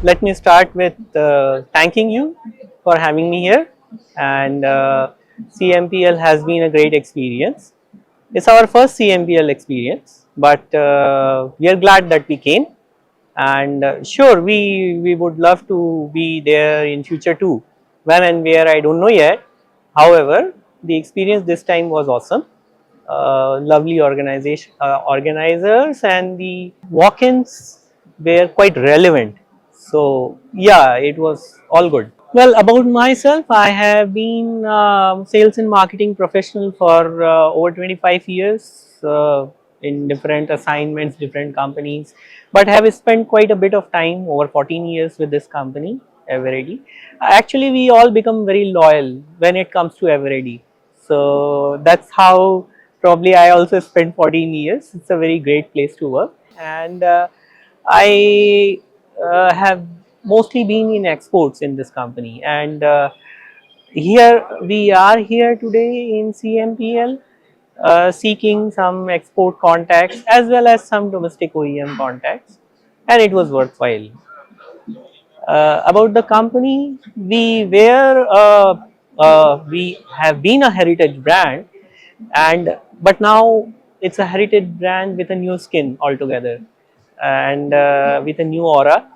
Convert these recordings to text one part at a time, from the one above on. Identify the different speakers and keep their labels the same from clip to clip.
Speaker 1: Let me start with thanking you for having me here, and CMPL has been a great experience. It's our first CMPL experience, but we are glad that we came, and sure, we would love to be there in future too. When and where I don't know yet. However, the experience this time was awesome. Lovely organizers, and the walk-ins were quite relevant. So yeah, it was all good. Well, about myself, I have been sales and marketing professional for over 25 years in different assignments, different companies, but have spent quite a bit of time, over 14 years with this company, Eveready. Actually, we all become very loyal when it comes to Eveready. So that's how probably I also spent 14 years. It's a very great place to work, and I have mostly been in exports in this company, and here we are here today in CMPL seeking some export contacts as well as some domestic OEM contacts, and it was worthwhile. About the company, we have been a heritage brand, and but now it's a heritage brand with a new skin altogether, and with a new aura.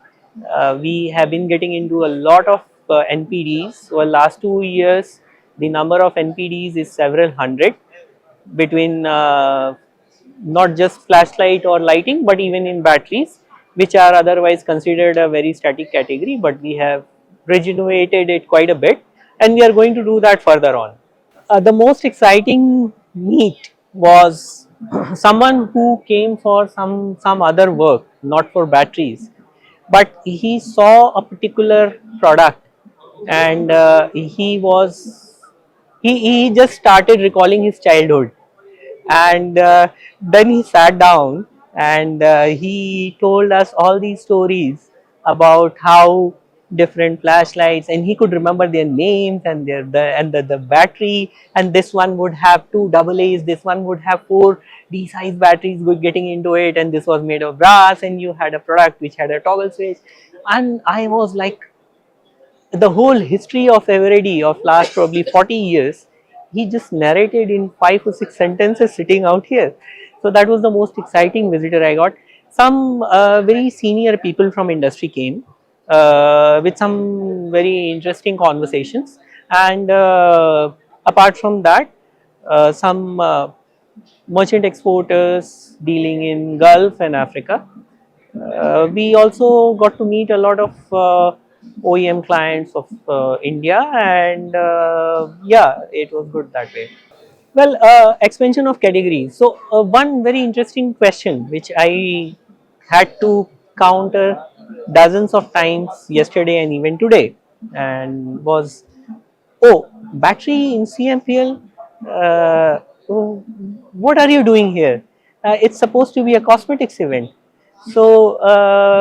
Speaker 1: We have been getting into a lot of NPDs over last 2 years. The number of NPDs is several hundred, between not just flashlight or lighting, but even in batteries, which are otherwise considered a very static category, but we have rejuvenated it quite a bit, and we are going to do that further on. The most exciting meet was someone who came for some other work, not for batteries, but he saw a particular product, and he just started recalling his childhood, and then he sat down, and he told us all these stories about how different flashlights, and he could remember their names and the battery, and this one would have two double A's, this one would have four D size batteries getting into it, and this was made of brass, and you had a product which had a toggle switch. And I was like, the whole history of Eveready of last probably 40 years, he just narrated in 5 or 6 sentences sitting out here. So that was the most exciting visitor I got. Some very senior people from industry came with some very interesting conversations, and apart from that, some merchant exporters dealing in Gulf and Africa. We also got to meet a lot of OEM clients of India, and yeah, it was good that way. Well, expansion of categories. So, one very interesting question which I had to counter dozens of times yesterday and even today, and was, oh, battery in CMPL, oh, what are you doing here? It's supposed to be a cosmetics event. So,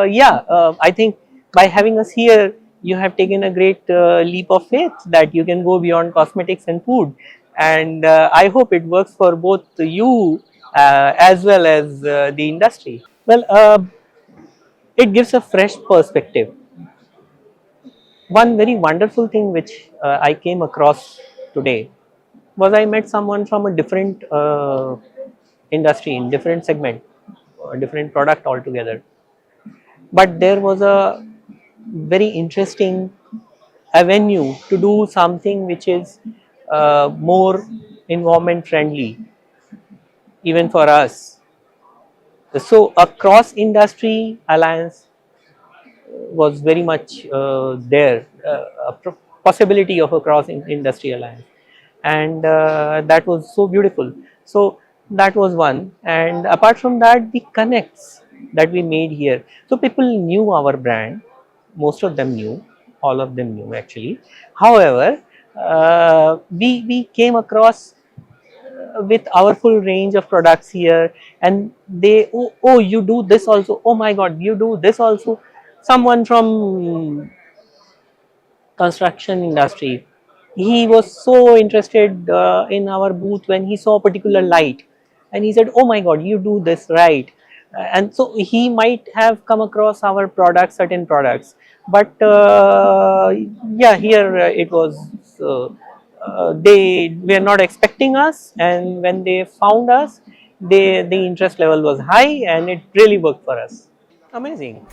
Speaker 1: yeah, I think by having us here, you have taken a great leap of faith that you can go beyond cosmetics and food. And I hope it works for both you as well as the industry. Well, it gives a fresh perspective. One very wonderful thing which I came across today was I met someone from a different industry, in different segment, a different product altogether. But there was a very interesting avenue to do something which is more environment friendly, even for us. So a cross industry alliance was very much there, possibility of a cross industry alliance, and that was so beautiful. So that was one, and apart from that, the connects that we made here. So people knew our brand, most of them knew, all of them knew actually. However, we came across with our full range of products here, and they, oh, you do this also, oh my god, you do this also. Someone from construction industry, he was so interested in our booth when he saw a particular light, and he said, oh my god, you do this right. and so he might have come across our products, certain products, but yeah, here it was they were not expecting us, and when they found us, the interest level was high and it really worked for us. Amazing.